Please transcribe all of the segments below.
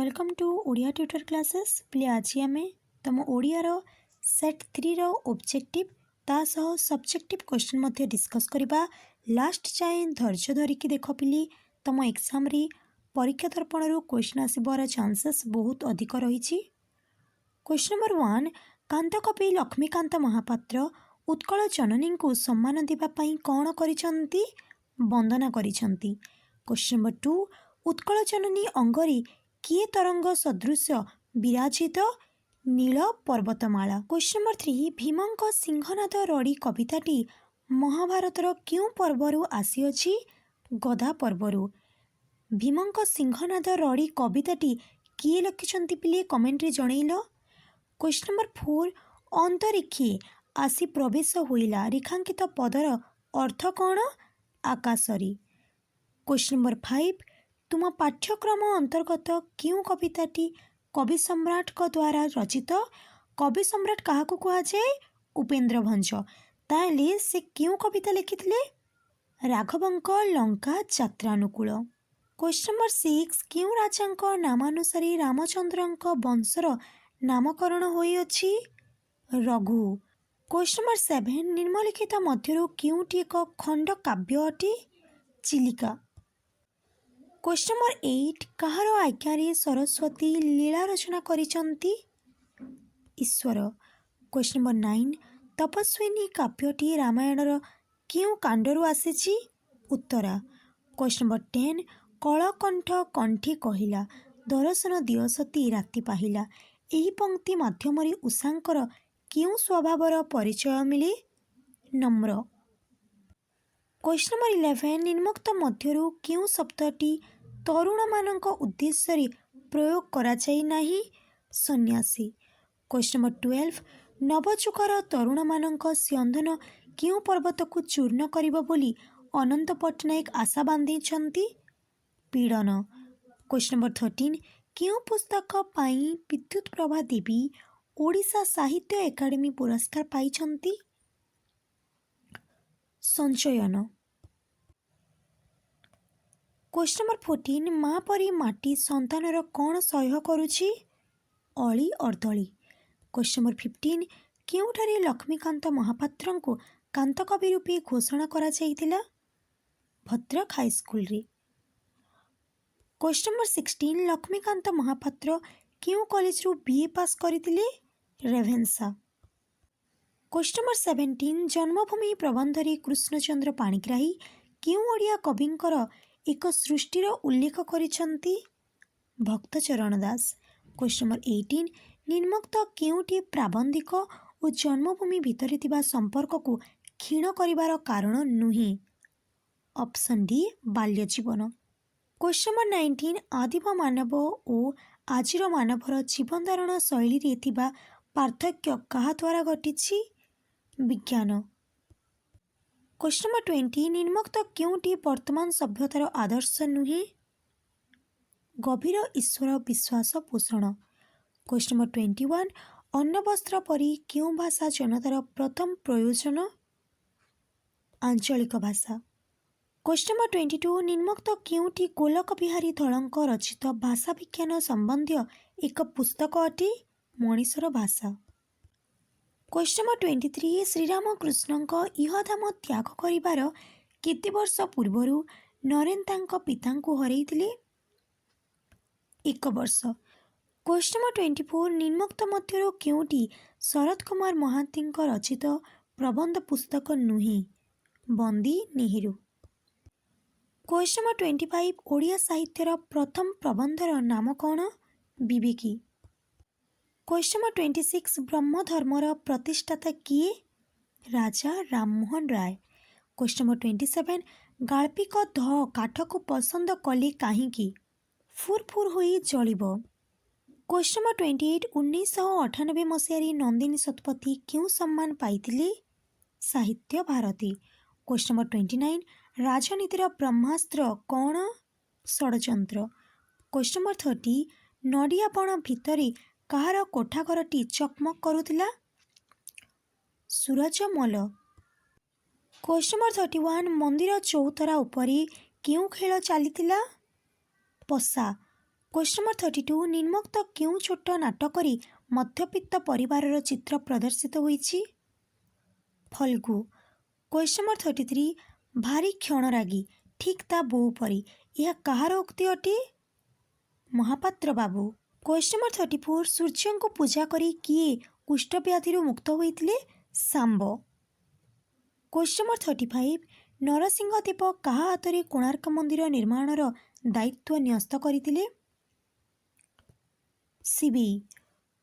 Welcome to Odia tutor classes प्ले आज आम तुम ओडियार सेट 3 रो ऑब्जेक्टिव ता सह सब्जेक्टिव क्वेश्चन डिस्कस करबा। लास्ट जाए धैर्य धरिकी देख पिली तुम एग्जाम रे परीक्षा दर्पण रु क्वेश्चन आसबार चांसेस बहुत अधिक रही। क्वेश्चन नंबर 1 कांतकवि लक्ष्मीकांत महापात्र उत्कल जननी को सम्मान देवाई कौन करिसंती वंदना करिसंती। क्वेश्चन नंबर 2 उत्कल जननी अंगरी किए तरंग सदृश विराजित नील पर्वतमाला। क्वेश्चन नंबर 3 भीमंक सिंहनाद रड़ी कविताटी महाभारतर क्यों पर्वरु आसीअछि गदा पर्वरु। भीमंक सिंहनाद रड़ी कविताटी किए लिखिछंती पिले कमेंट रे जणैल। क्वेश्चन नंबर 4 अंतरिक्षे आसी प्रवेश होइला रेखांकित पदर अर्थ कौन आकाशरी। क्वेश्चन नंबर 5 तुम पाठ्यक्रम अंतर्गत क्यों कविताटी कवि सम्राट का द्वारा रचित। कवि सम्राट क्या कहुए उपेन्द्र भंज ताले से क्यों कविता लिखिथिले राघवंक लंका यात्रानुकूल। क्वेश्चन नंबर 6 क्यों राजांक नामानुसारी रामचंद्रंक वंशर नामकरण होइअछि रघु। क्वेश्चन नंबर 7 निम्नलिखित मध्यरु क्योंटी एक खंड काव्य अटे चिलिका। क्वेश्चन नंबर 8 कहार आज्ञा सरस्वती लीला रचना करिसंती ईश्वर। क्वेश्चन नंबर 9 तपस्विनी काव्यटी रामायणर क्यों कांडरू आसीछि उत्तरा। क्वेश्चन नंबर 10 कलकंठ कंठी कहिला दर्शन दिय सती राति पाहिला एही पंक्ति माध्यम उषांकर क्यों स्वभावर परिचय मिले नम्र। क्वेश्चन नंबर 11 निम्नोक्त मध्यरु क्यों शब्दटी तरुण मानक उद्देश्य प्रयोग करा जाई नाही सन्यासी। क्वेश्चन नंबर 12 नवजुगर तरुण मानक स्यंदन क्यों पर्वत को चूर्ण करिबो बोली अनंत पट्टनायक आशा बांधिछंती पीड़न। क्वेश्चन नंबर 13 क्यों पुस्तक पाई विद्युत प्रभा देवी ओडिशा साहित्य एकाडेमी पुरस्कार पाइछंती संचयन। क्वेश्चन नंबर 14 माँ परी माटी संतानर कौन सह्य करुछि अली अर्दली। क्वेश्चन नंबर 15 क्योंठारे लक्ष्मीकांत महापात्र को कांतकवि रूपे घोषणा करा जाइतिला भद्रक हाईस्कूल रे। क्वेश्चन नंबर 16 लक्ष्मीकांत महापात्र क्यों कॉलेज रु बीए पास करथिले रेभेन्सा। क्वेश्चन नंबर 17 जन्मभूमि प्रबंधरे कृष्णचंद्र पाणिग्राही क्यों ओडिया कविंकर एक सृष्टिर उल्लेख करिसंती भक्तचरण दास। क्वेश्चन नंबर 18 निम्नोक्त केउटी प्राबंधिक और जन्मभूमि भितर थिबा संपर्क को क्षीण करिवार कारण नुहे ऑप्शन डी बाल्य जीवन। क्वेश्चन नंबर 19 आदिम मानव और आजिर मानवर जीवन धारण शैली रे थिबा पार्थक्य कहा द्वारा घटिछि विज्ञान। क्वेश्चन नंबर 20 निम्नोक्त क्योंटी वर्तमान सभ्यतार आदर्श नुहे गभीर ईश्वर विश्वास पोषण। क्वेश्चन नंबर 21 अन्न वस्त्र परी क्यों भाषा जनतार प्रथम प्रयोजन आंचलिक भाषा। क्वेश्चन नंबर 22 निम्नोक्त क्योंटी गोलक बिहारी धलंक रचित भाषा विज्ञान संबंधी एक पुस्तक अटे मनीषर भाषा। क्वेश्चन नंबर 23 श्रीरामकृष्णଙ୍କ इहधाम त्याग करिवार केते वर्ष पूर्वरु नरेन तांको पितांको हरैथिले 1 वर्ष। क्वेश्चन नंबर 24 निम्नोक्त मध्यरु क्योंटी शरद कुमार महांतीଙ୍କ रचित प्रबंध पुस्तक नुहे बंदी नेहरू। क्वेश्चन नंबर 25 ओडिया साहित्यर प्रथम प्रबंधर नाम कौन विवेकी। क्वेश्चन नंबर 26 ब्रह्म धर्मर प्रतिष्ठाता किए राजा राममोहन राय। क्वेश्चन नंबर 27 गाल्पिक ध काठ को पसंद कले काहींकी फुरफुर होई जलिबो। क्वेश्चन नंबर 28 1998 मसीह नंदिनी शतपथी क्यों सम्मान पाइथिले साहित्य भारती। क्वेश्चन नंबर 29 राजनीतिर ब्रह्मास्त्र कौन षड्यंत्र। क्वेश्चन नंबर 30 नडिया बण भितरे कहार कोठाघरटी चकमक करुथिला सूरजमल। क्वेश्चन नंबर 31 मंदिर चौतरा उपरे क्यों खेल चलीथिला पसा। क्वेश्चन नंबर 32 निम्नोक्त क्यों छोट नाटकरी मध्यबित्त परिवारर चित्र प्रदर्शित होईछि? फल्गु। क्वेश्चन नंबर 33 भारी क्षणरागी ठीक ता बोऊ परी यह कହାର उक्ति अटे? महापात्र बाबू। क्वेश्चन नंबर 34 सूर्य को पूजा करी किए कुष्ठव्याधि मुक्त होइतिले? सांब। क्वेश्चन नंबर 35 नरसिंह देव कहा हातरे कोणार्क मंदिर निर्माणर दायित्व न्यस्त करथिले? सिबेई।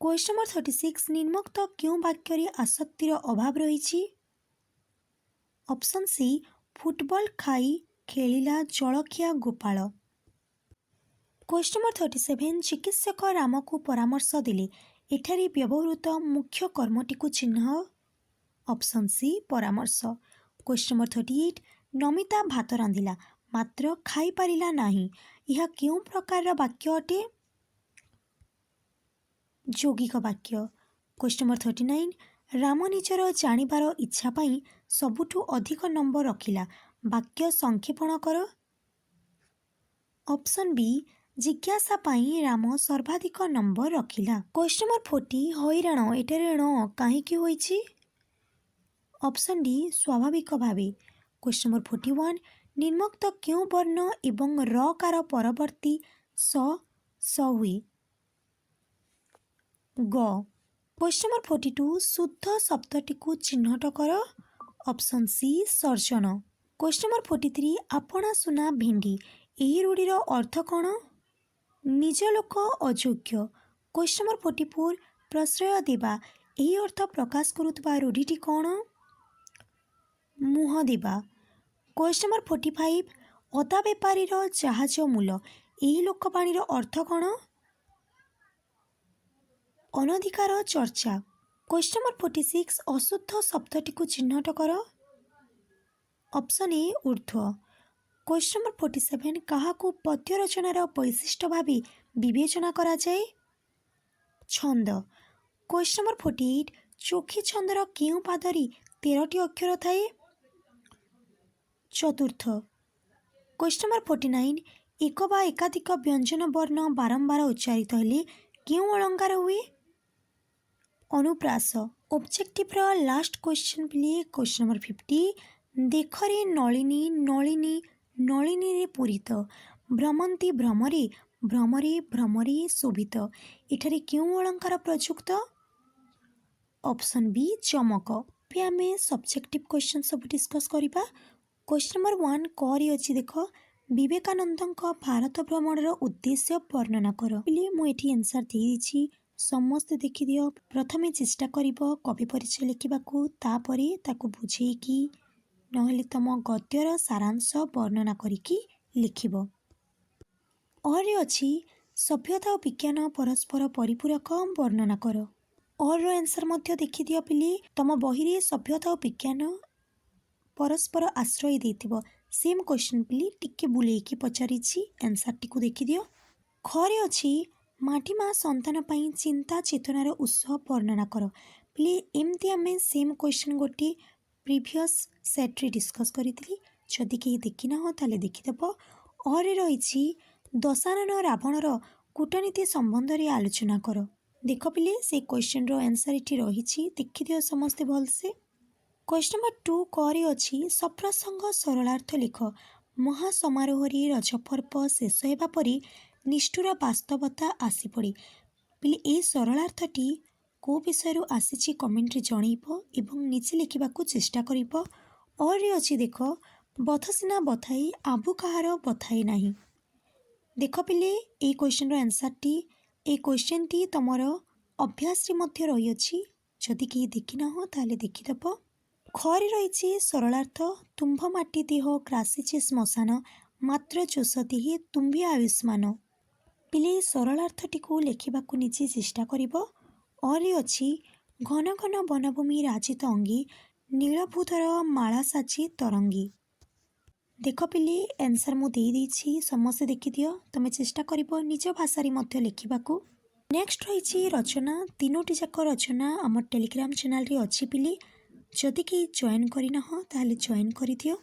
क्वेश्चन नंबर 36 निम्नोक्त क्यों वाक्य आसक्तिर अभाव रही? ऑप्शन सी फुटबॉल खाई खेलिला जलखिया गोपाल। क्वेश्चन नंबर 37 चिकित्सक राम को परामर्श देले एठारे व्यवहृत मुख्य कर्मटी को चिन्ह? ऑप्शन सी परामर्श। क्वेश्चन नंबर 38 नमिता भात रांधिला मात्र खाई पारिला नाही यह क्यों प्रकार वाक्य अटे? यौगिक वाक्य। क्वेश्चन नंबर 39 राम निजर जानिबार इच्छा पाई सबुठु अधिक नंबर रखिला वाक्य संक्षेपण कर? ऑप्शन बी जिज्ञासा पाई राम सर्वाधिक नंबर रखिला। क्वेश्चन नंबर 40 हैराण एटारे ण काहीकि होईछि? ऑप्शन डी स्वाभाविक भावे। क्वेश्चन नंबर 41 निम्नोक्त क्यों वर्ण एवं रकार परवर्ती स हुए? ग। क्वेश्चन नंबर 42 शुद्ध शब्दटी को चिन्हट कर? Option C surgeon. Question number 43 आपणा सुना भेंडी यही रूढ़ीर अर्थ कौन? निज लोक अयोग्य। क्वेश्चन नंबर 44 प्रश्रय देवा यही अर्थ प्रकाश करुवा रूढ़ीटी कौन? मुह देवा। क्वेश्चन नंबर 45 अदा बेपारीर जहाज मूल यही लोकवाणीर अर्थ कौन? अनधिकार चर्चा। क्वेश्चन नंबर 46 अशुद्ध शब्दटी को चिन्हट कर? ऑप्शन ए ऊर्ध्व। क्वेश्चन नंबर 47 काहाकू पद्य रचनार वैशिष्ट्य भावे विवेचना करा जाए? छंद। क्वेश्चन नंबर 48 चोखी छंदर केउं पादरी 13टी अक्षर थाए? चतुर्थ। क्वेश्चन नंबर 49 एक बा एकाधिक व्यंजन वर्ण बारंबार उच्चारित हेले केउं अलंकार हुए? अनुप्रास। Objective last question play question number 50 देखरे नलिनी नलिनी नलिनी रे पूरित भ्रमंती भ्रमरे भ्रमरे भ्रमरे शोभित एठारे क्यों अलंकार प्रयुक्त? ऑप्शन बी चमक। पे आम सब्जेक्टिव क्वेश्चन सब डिस्कस करिबा। क्वेश्चन नंबर 1 करी अछि देख विवेकानंद भारत भ्रमणर उद्देश्य वर्णना कर। मुझे आंसर दे दीची समस्त देखी दियो। प्रथमे चेष्टा करिब कवि परिचय लिखिबाकू तापरे ताकू बुझेइकी नहेले तम गद्यर सारांश वर्णना करिकी लिखिब। और अछि सभ्यता और विज्ञान परस्पर परिपूरक वर्णना कर। और आंसर मध्य देखी दियो पिले तम बहिरे सभ्यता और विज्ञान परस्पर आश्रय देथिबो सेम क्वेश्चन पिले टिके बुलेइकी पचारिछि आंसर टिकु देखी दियो। खरे अछि माटीमा संतान पाई चिंता चेतनार उत्स वर्णना कर। प्ले एमती आम सेम क्वेश्चन गोटे प्रीवियस सेट्रे डिस्कस करी जदि कहीं देखी ना ताले देखीदेव। और रही दशानन रावणर कूटनीति संबंध में आलोचना कर। देख पिले से क्वेश्चन रो आंसर इठी रही देखी दियो समस्ते भलसे। क्वेश्चन नंबर 2 करे अछि सप्रसंग सरलार्थ लिख। महासमारोह रजपर्व शेष होगा परी निष्ठुर वास्तवता आसी पड़ी। पिले ए सरलार्थटी को विषय आसी कमेंट जनइब एवं निजे लिखा चेष्टा करिब। और अच्छी देख बथसिना बथाई आबु कहार बथाई नाही। देख पिले ए क्वेश्चन रो आंसर टी ए क्वेश्चन टी तमर अभ्यास रे मध्य रही अछि जदि कहीं देखी ना हो ताले देखीदेव। खरे रही सरलार्थ तुम्भ माटी देह ग्रासीचे श्मशान मात्र चोष देहे तुम्भी आयुष्मान। पिले सरलार्थटी को लिखा निजे चेष्टा करिब। और अच्छी घन घन वनभूमि राजित अंगी नीलभूधर माला साची तरंगी। देख पिले आंसर मु दे देछि समस्त देखी दियो। तमे चेष्टा करिब निज भाषा रे मध्य लिखिबाकू। नेक्स्ट रही रचना तीनोटी जाक रचना आम टेलीग्राम चैनल रे अच्छी पिले जदि कहीं जॉइन करना ताले जॉइन कर दियो।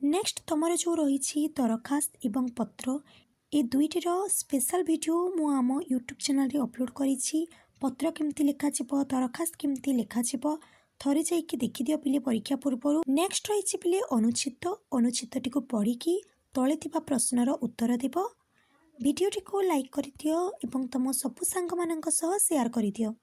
नेक्स्ट तुमर जो रही दरखास्त एवं पत्र ए दुईटर स्पेशल वीडियो मु आम यूट्यूब चैनल रे अपलोड करिछि। पत्र केमती लिखाଯିब, दरखास्त केमती लिखाजिब थरे जाइकी देखिदियो पिले परीक्षा पूर्व। नेक्स्ट रही पिले अनुच्छेदटी को पढ़िकी तले थिबा प्रश्नर उत्तर देव। वीडियोटी को लाइक कर दियो एवं तुम सबु सांग मानक सह शेयर कर दियो।